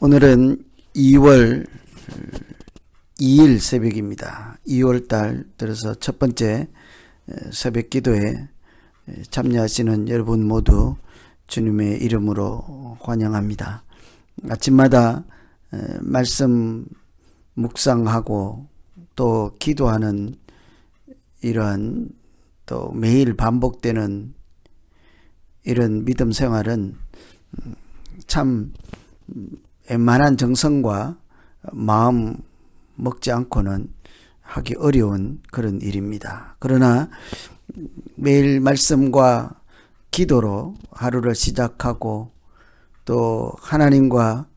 오늘은 2월 2일 새벽입니다. 2월달 들어서 첫 번째 새벽 기도에 참여하시는 여러분 모두 주님의 이름으로 환영합니다. 아침마다 말씀 묵상하고 또 기도하는 이러한 또 매일 반복되는 이런 믿음 생활은 참 웬만한 정성과 마음 먹지 않고는 하기 어려운 그런 일입니다. 그러나 매일 말씀과 기도로 하루를 시작하고 또 하나님과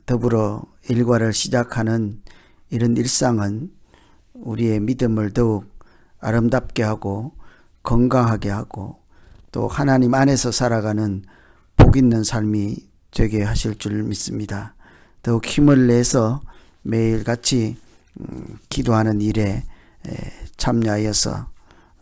더불어 일과를 시작하는 이런 일상은 우리의 믿음을 더욱 아름답게 하고 건강하게 하고 또 하나님 안에서 살아가는 복 있는 삶이 되게 하실 줄 믿습니다. 더욱 힘을 내서 매일 같이 기도하는 일에 참여하여서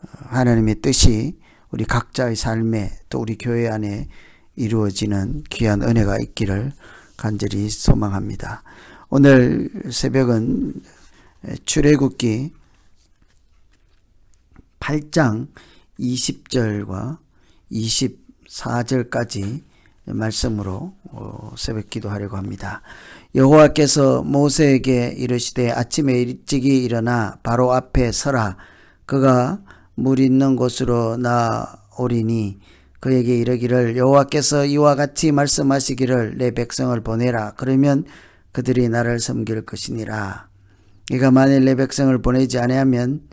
하나님의 뜻이 우리 각자의 삶에 또 우리 교회 안에 이루어지는 귀한 은혜가 있기를 간절히 소망합니다. 오늘 새벽은 출애굽기 8장 20절과 24절까지 말씀으로 새벽 기도하려고 합니다. 여호와께서 모세에게 이르시되 아침에 일찍이 일어나 바로 앞에 서라. 그가 물 있는 곳으로 나오리니 그에게 이르기를 여호와께서 이와 같이 말씀하시기를 내 백성을 보내라. 그러면 그들이 나를 섬길 것이니라. 네가 만일 내 백성을 보내지 아니하면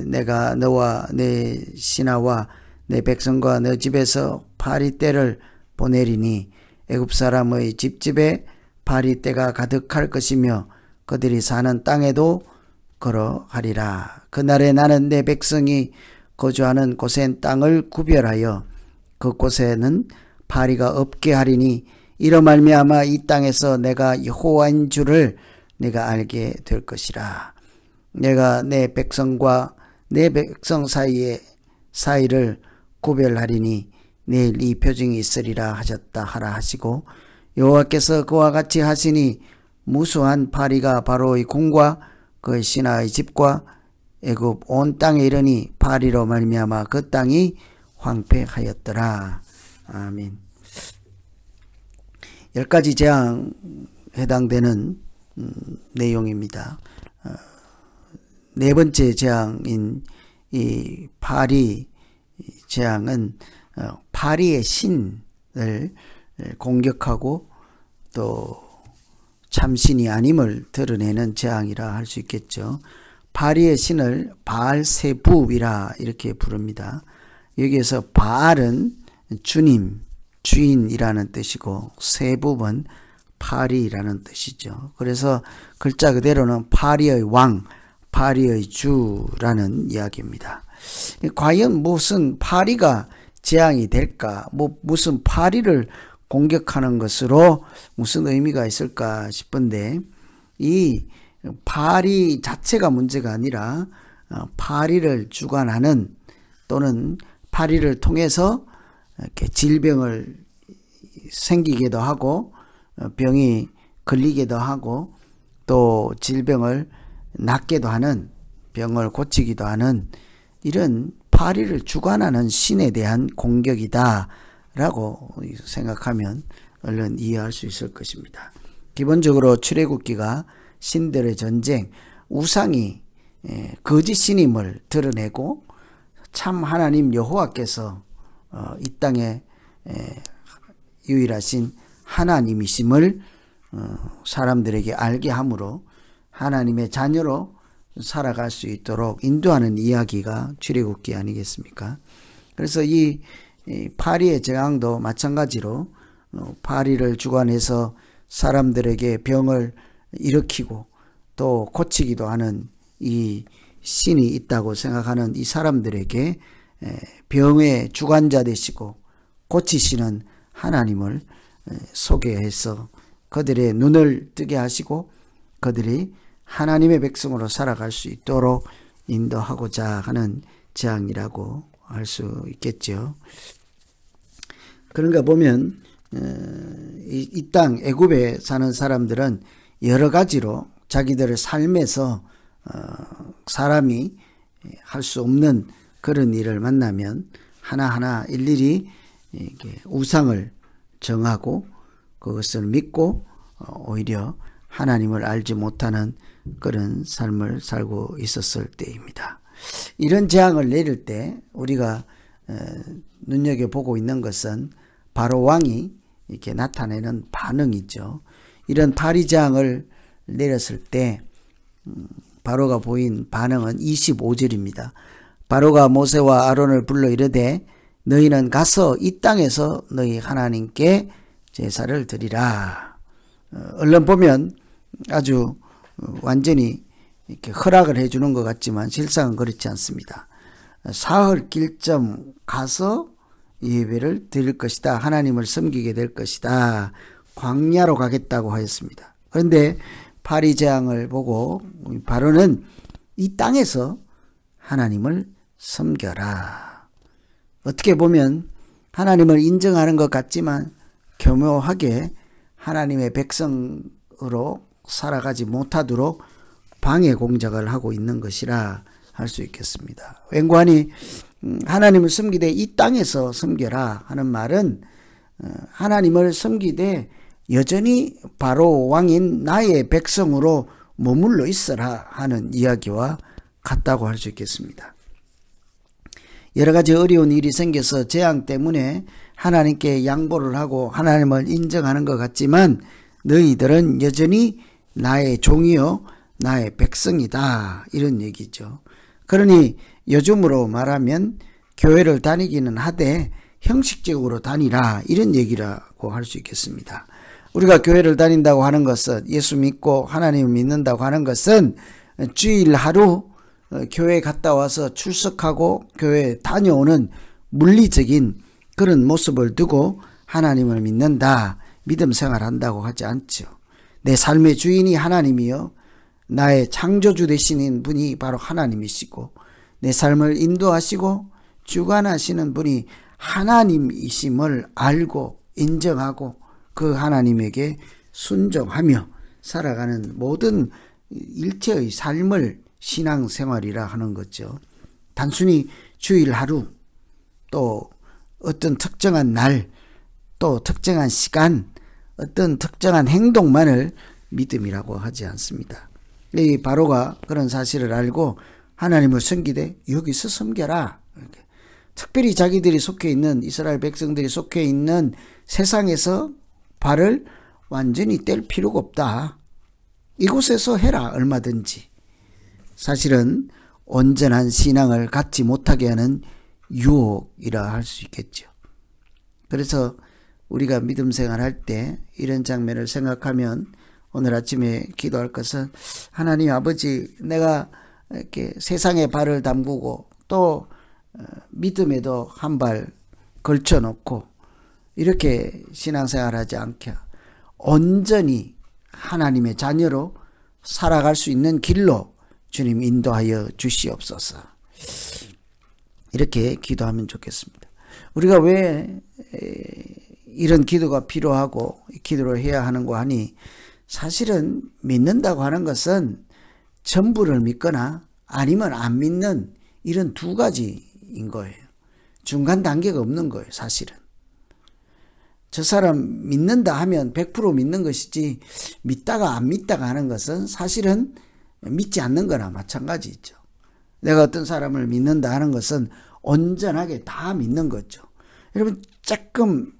내가 너와 내 신하와 내 백성과 너 집에서 파리떼를 보내리니 애굽 사람의 집집에 파리떼가 가득할 것이며 그들이 사는 땅에도 걸어가리라. 그날에 나는 내 백성이 거주하는 곳엔 땅을 구별하여 그곳에는 파리가 없게 하리니 이로 말미암아 이 땅에서 내가 여호와인 줄을 네가 알게 될 것이라. 내가 내 백성과 내 백성 사이를 구별하리니 내일 이 표징이 있으리라 하셨다 하라 하시고 여호와께서 그와 같이 하시니 무수한 파리가 바로의 궁과 그의 신하의 집과 애굽 온 땅에 이르니 파리로 말미암아 그 땅이 황폐하였더라. 아멘. 10가지 재앙 해당되는 내용입니다. 네 번째 재앙인 이 파리 재앙은 파리의 신을 공격하고 또 참신이 아님을 드러내는 재앙이라 할 수 있겠죠. 파리의 신을 바알세부이라 이렇게 부릅니다. 여기에서 바알은 주님, 주인이라는 뜻이고 세부는 파리라는 뜻이죠. 그래서 글자 그대로는 파리의 왕, 파리의 주라는 이야기입니다. 과연 무슨 파리가 재앙이 될까? 무슨 파리를 공격하는 것으로 무슨 의미가 있을까 싶은데 이 파리 자체가 문제가 아니라 파리를 주관하는 또는 파리를 통해서 이렇게 질병을 생기기도 하고 병이 걸리기도 하고 또 질병을 낫게도 하는 병을 고치기도 하는 이런 파리를 주관하는 신에 대한 공격이다 라고 생각하면 얼른 이해할 수 있을 것입니다. 기본적으로 출애굽기가 신들의 전쟁, 우상이 거짓 신임을 드러내고 참 하나님 여호와께서 이 땅에 유일하신 하나님이심을 사람들에게 알게 함으로 하나님의 자녀로 살아갈 수 있도록 인도하는 이야기가 출애굽기 아니겠습니까? 그래서 이 파리의 재앙도 마찬가지로 파리를 주관해서 사람들에게 병을 일으키고 또 고치기도 하는 이 신이 있다고 생각하는 이 사람들에게 병의 주관자 되시고 고치시는 하나님을 소개해서 그들의 눈을 뜨게 하시고 그들이 하나님의 백성으로 살아갈 수 있도록 인도하고자 하는 재앙이라고 할 수 있겠죠. 그런가 보면 이 땅 애굽에 사는 사람들은 여러 가지로 자기들의 삶에서 사람이 할 수 없는 그런 일을 만나면 하나하나 일일이 이렇게 우상을 정하고 그것을 믿고 오히려 하나님을 알지 못하는 그런 삶을 살고 있었을 때입니다. 이런 재앙을 내릴 때 우리가 눈여겨보고 있는 것은 바로 왕이 이렇게 나타내는 반응이죠. 이런 파리 재앙을 내렸을 때 바로가 보인 반응은 25절입니다. 바로가 모세와 아론을 불러 이르되 너희는 가서 이 땅에서 너희 하나님께 제사를 드리라. 얼른 보면 아주 완전히 이렇게 허락을 해주는 것 같지만 실상은 그렇지 않습니다. 사흘 길점 가서 예배를 드릴 것이다. 하나님을 섬기게 될 것이다. 광야로 가겠다고 하였습니다. 그런데 파리 재앙을 보고 바로는 이 땅에서 하나님을 섬겨라. 어떻게 보면 하나님을 인정하는 것 같지만 교묘하게 하나님의 백성으로 살아가지 못하도록 방해 공작을 하고 있는 것이라 할 수 있겠습니다. 웬관히 하나님을 섬기되 이 땅에서 섬겨라 하는 말은 하나님을 섬기되 여전히 바로 왕인 나의 백성으로 머물러 있어라 하는 이야기와 같다고 할 수 있겠습니다. 여러 가지 어려운 일이 생겨서 재앙 때문에 하나님께 양보를 하고 하나님을 인정하는 것 같지만 너희들은 여전히 나의 종이요 나의 백성이다 이런 얘기죠. 그러니 요즘으로 말하면 교회를 다니기는 하되 형식적으로 다니라 이런 얘기라고 할 수 있겠습니다. 우리가 교회를 다닌다고 하는 것은 예수 믿고 하나님을 믿는다고 하는 것은 주일 하루 교회 갔다 와서 출석하고 교회 다녀오는 물리적인 그런 모습을 두고 하나님을 믿는다, 믿음 생활한다고 하지 않죠. 내 삶의 주인이 하나님이요 나의 창조주 되시는 분이 바로 하나님이시고 내 삶을 인도하시고 주관하시는 분이 하나님이심을 알고 인정하고 그 하나님에게 순종하며 살아가는 모든 일체의 삶을 신앙생활이라 하는 거죠. 단순히 주일 하루 또 어떤 특정한 날 또 특정한 시간 어떤 특정한 행동만을 믿음이라고 하지 않습니다. 이 바로가 그런 사실을 알고 하나님을 섬기되 여기서 섬겨라. 특별히 자기들이 속해 있는 이스라엘 백성들이 속해 있는 세상에서 발을 완전히 뗄 필요가 없다. 이곳에서 해라 얼마든지. 사실은 온전한 신앙을 갖지 못하게 하는 유혹이라 할 수 있겠죠. 그래서 우리가 믿음 생활할 때 이런 장면을 생각하면 오늘 아침에 기도할 것은 하나님 아버지 내가 이렇게 세상에 발을 담그고 또 믿음에도 한 발 걸쳐놓고 이렇게 신앙생활하지 않게 온전히 하나님의 자녀로 살아갈 수 있는 길로 주님 인도하여 주시옵소서. 이렇게 기도하면 좋겠습니다. 우리가 왜 이런 기도가 필요하고 기도를 해야 하는고 하니 사실은 믿는다고 하는 것은 전부를 믿거나 아니면 안 믿는 이런 두 가지인 거예요. 중간 단계가 없는 거예요. 사실은. 저 사람 믿는다 하면 100% 믿는 것이지 믿다가 안 믿다가 하는 것은 사실은 믿지 않는 거나 마찬가지죠. 내가 어떤 사람을 믿는다 하는 것은 온전하게 다 믿는 거죠. 여러분 조금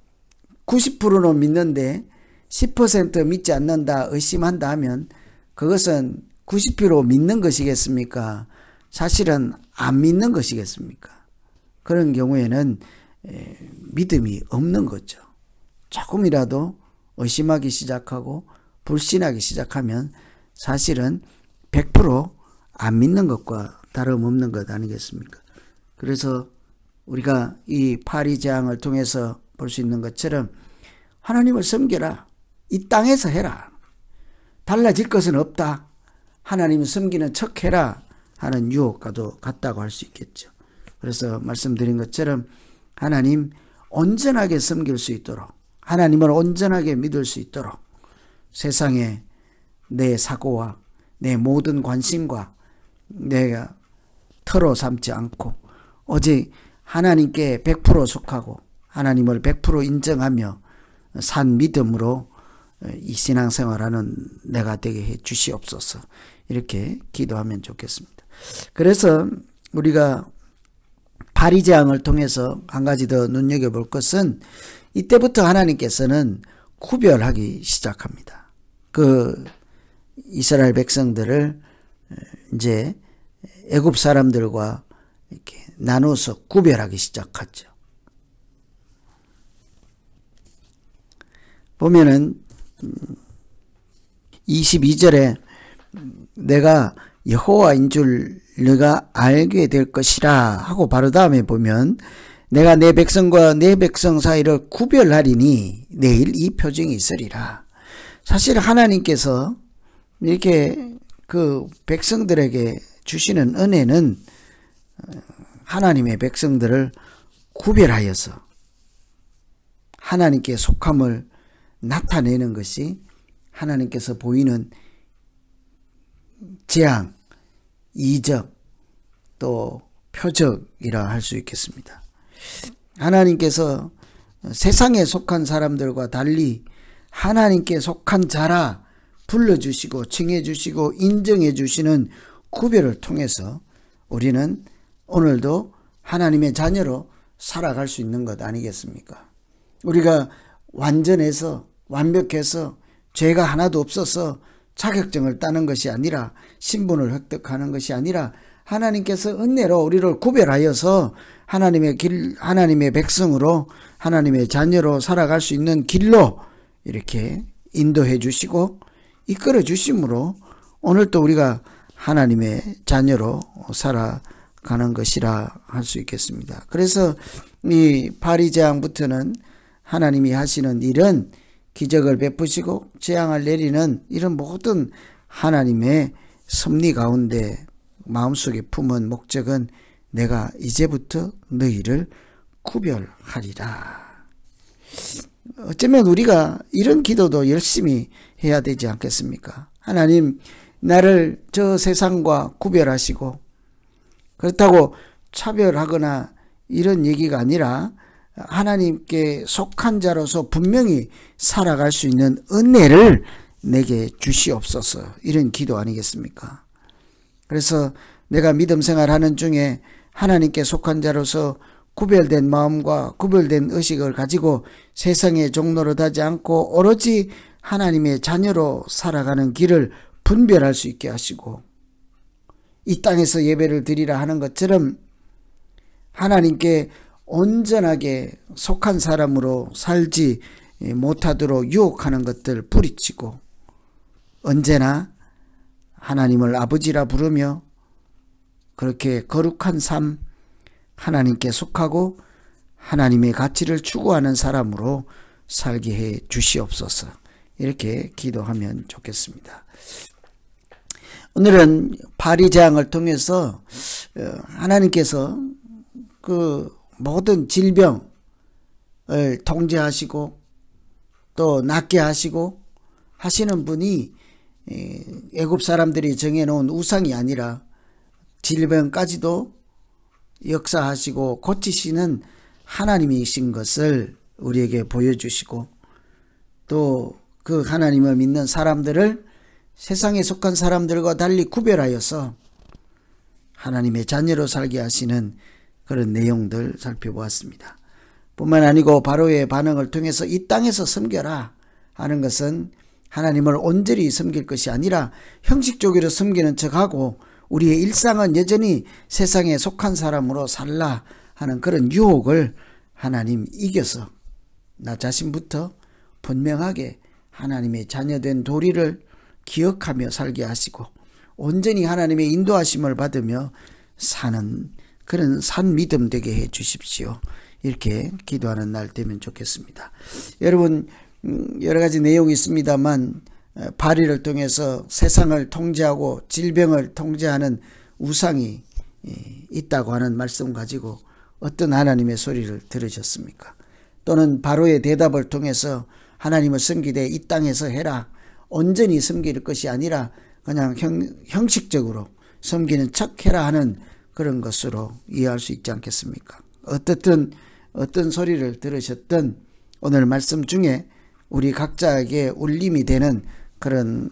90%는 믿는데 10% 믿지 않는다 의심한다 하면 그것은 90% 믿는 것이겠습니까? 사실은 안 믿는 것이겠습니까? 그런 경우에는 믿음이 없는 거죠. 조금이라도 의심하기 시작하고 불신하기 시작하면 사실은 100% 안 믿는 것과 다름없는 것 아니겠습니까? 그래서 우리가 이 파리 재앙을 통해서 볼 수 있는 것처럼 하나님을 섬겨라. 이 땅에서 해라. 달라질 것은 없다. 하나님을 섬기는 척해라 하는 유혹과도 같다고 할 수 있겠죠. 그래서 말씀드린 것처럼 하나님 온전하게 섬길 수 있도록 하나님을 온전하게 믿을 수 있도록 세상에 내 사고와 내 모든 관심과 내가 털어 삼지 않고 오직 하나님께 100% 속하고 하나님을 100% 인정하며 산 믿음으로 이 신앙생활하는 내가 되게 해 주시옵소서. 이렇게 기도하면 좋겠습니다. 그래서 우리가 바리새항을 통해서 한 가지 더 눈여겨볼 것은 이때부터 하나님께서는 구별하기 시작합니다. 그 이스라엘 백성들을 이제 애굽 사람들과 이렇게 나눠서 구별하기 시작하죠. 보면은 22절에 내가 여호와인 줄 너가 알게 될 것이라 하고 바로 다음에 보면 내가 내 백성과 내 백성 사이를 구별하리니 내일 이 표징이 있으리라. 사실 하나님께서 이렇게 그 백성들에게 주시는 은혜는 하나님의 백성들을 구별하여서 하나님께 속함을 나타내는 것이 하나님께서 보이는 재앙, 이적, 또 표적이라 할 수 있겠습니다. 하나님께서 세상에 속한 사람들과 달리 하나님께 속한 자라 불러주시고 칭해주시고 인정해주시는 구별을 통해서 우리는 오늘도 하나님의 자녀로 살아갈 수 있는 것 아니겠습니까? 우리가 완전해서 완벽해서 죄가 하나도 없어서 자격증을 따는 것이 아니라 신분을 획득하는 것이 아니라 하나님께서 은혜로 우리를 구별하여서 하나님의 길, 하나님의 백성으로 하나님의 자녀로 살아갈 수 있는 길로 이렇게 인도해 주시고 이끌어 주심으로 오늘도 우리가 하나님의 자녀로 살아가는 것이라 할 수 있겠습니다. 그래서 이 바리새항부터는 하나님이 하시는 일은 기적을 베푸시고 재앙을 내리는 이런 모든 하나님의 섭리 가운데 마음속에 품은 목적은 내가 이제부터 너희를 구별하리라. 어쩌면 우리가 이런 기도도 열심히 해야 되지 않겠습니까? 하나님, 나를 저 세상과 구별하시고, 그렇다고 차별하거나 이런 얘기가 아니라 하나님께 속한 자로서 분명히 살아갈 수 있는 은혜를 내게 주시옵소서. 이런 기도 아니겠습니까? 그래서 내가 믿음 생활하는 중에 하나님께 속한 자로서 구별된 마음과 구별된 의식을 가지고 세상의 종로로 타지 않고 오로지 하나님의 자녀로 살아가는 길을 분별할 수 있게 하시고 이 땅에서 예배를 드리라 하는 것처럼 하나님께 온전하게 속한 사람으로 살지 못하도록 유혹하는 것들 뿌리치고 언제나 하나님을 아버지라 부르며 그렇게 거룩한 삶, 하나님께 속하고 하나님의 가치를 추구하는 사람으로 살게 해 주시옵소서. 이렇게 기도하면 좋겠습니다. 오늘은 바리새항을 통해서 하나님께서 그 모든 질병을 통제하시고 또 낫게 하시고 하시는 분이 애굽 사람들이 정해놓은 우상이 아니라 질병까지도 역사하시고 고치시는 하나님이신 것을 우리에게 보여주시고 또 그 하나님을 믿는 사람들을 세상에 속한 사람들과 달리 구별하여서 하나님의 자녀로 살게 하시는 그런 내용들 살펴보았습니다. 뿐만 아니고 바로의 반응을 통해서 이 땅에서 섬겨라 하는 것은 하나님을 온전히 섬길 것이 아니라 형식적으로 섬기는 척하고 우리의 일상은 여전히 세상에 속한 사람으로 살라 하는 그런 유혹을 하나님 이겨서 나 자신부터 분명하게 하나님의 자녀된 도리를 기억하며 살게 하시고 온전히 하나님의 인도하심을 받으며 사는 그런 산 믿음 되게 해 주십시오. 이렇게 기도하는 날 되면 좋겠습니다. 여러분 여러 가지 내용이 있습니다만 바리를 통해서 세상을 통제하고 질병을 통제하는 우상이 있다고 하는 말씀 가지고 어떤 하나님의 소리를 들으셨습니까? 또는 바로의 대답을 통해서 하나님을 섬기되 이 땅에서 해라, 온전히 섬길 것이 아니라 그냥 형식적으로 섬기는 척 해라 하는 그런 것으로 이해할 수 있지 않겠습니까? 어떻든 어떤 소리를 들으셨든 오늘 말씀 중에 우리 각자에게 울림이 되는 그런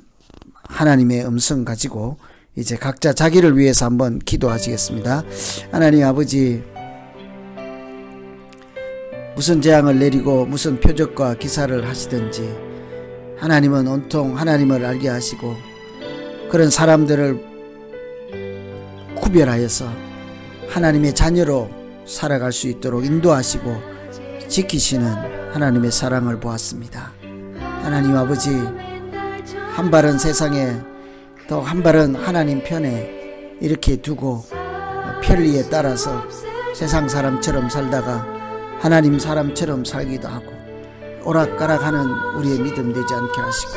하나님의 음성 가지고 이제 각자 자기를 위해서 한번 기도하시겠습니다. 하나님 아버지, 무슨 재앙을 내리고 무슨 표적과 기사를 하시든지 하나님은 온통 하나님을 알게 하시고 그런 사람들을 구별하여서 하나님의 자녀로 살아갈 수 있도록 인도하시고 지키시는 하나님의 사랑을 보았습니다. 하나님 아버지, 한 발은 세상에 또 한 발은 하나님 편에 이렇게 두고 편리에 따라서 세상 사람처럼 살다가 하나님 사람처럼 살기도 하고 오락가락하는 우리의 믿음 되지 않게 하시고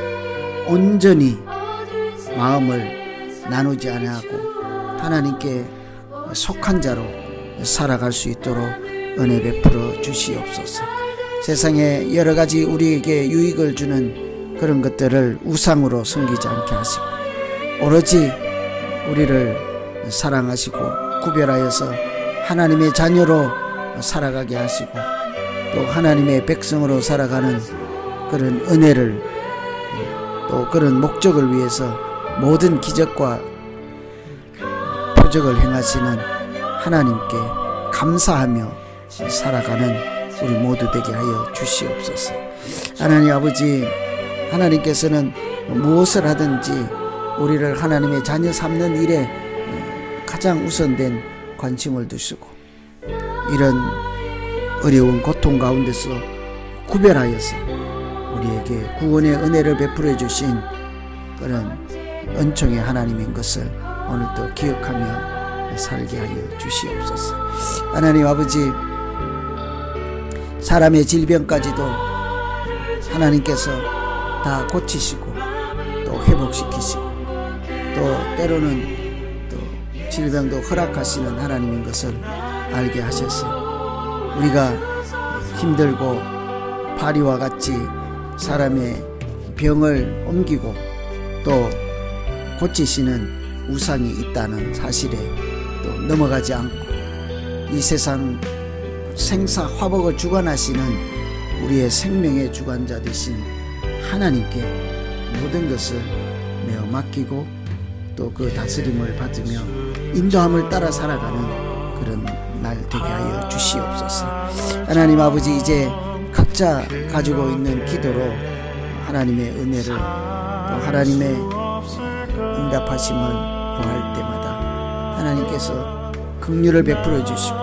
온전히 마음을 나누지 아니하고 하나님께 속한 자로 살아갈 수 있도록 은혜 베풀어 주시옵소서. 세상에 여러가지 우리에게 유익을 주는 그런 것들을 우상으로 섬기지 않게 하시고 오로지 우리를 사랑하시고 구별하여서 하나님의 자녀로 살아가게 하시고 또 하나님의 백성으로 살아가는 그런 은혜를 또 그런 목적을 위해서 모든 기적과 표적을 행하시는 하나님께 감사하며 살아가는 우리 모두 되게 하여 주시옵소서. 하나님 아버지, 하나님께서는 무엇을 하든지 우리를 하나님의 자녀 삼는 일에 가장 우선된 관심을 두시고 이런 어려운 고통 가운데서 구별하여서 우리에게 구원의 은혜를 베풀어 주신 그런 은총의 하나님인 것을 오늘도 기억하며 살게 하여 주시옵소서. 하나님 아버지, 사람의 질병까지도 하나님께서 다 고치시고 또 회복시키시고 또 때로는 또 질병도 허락하시는 하나님인 것을 알게 하셔서 우리가 힘들고 파리와 같이 사람의 병을 옮기고 또 고치시는 우상이 있다는 사실에 또 넘어가지 않고 이 세상 생사화복을 주관하시는 우리의 생명의 주관자 되신 하나님께 모든 것을 내어 맡기고 또 그 다스림을 받으며 인도함을 따라 살아가는 그런 날 되게 하여 주시옵소서. 하나님 아버지, 이제 각자 가지고 있는 기도로 하나님의 은혜를 또 하나님의 응답하심을 구할 때마다 하나님께서 긍휼을 베풀어 주시고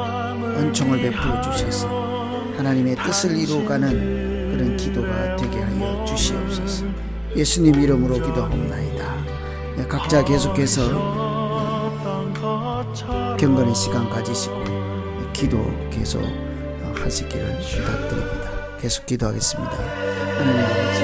은총을 베풀어 주셔서 하나님의 뜻을 이루어가는 그런 기도가 되게 하여 주시옵소서. 예수님 이름으로 기도하옵나이다. 각자 계속해서 경건의 시간 가지시고 기도 계속 하시기를 부탁드립니다. 계속 기도하겠습니다. 하나님 아버지,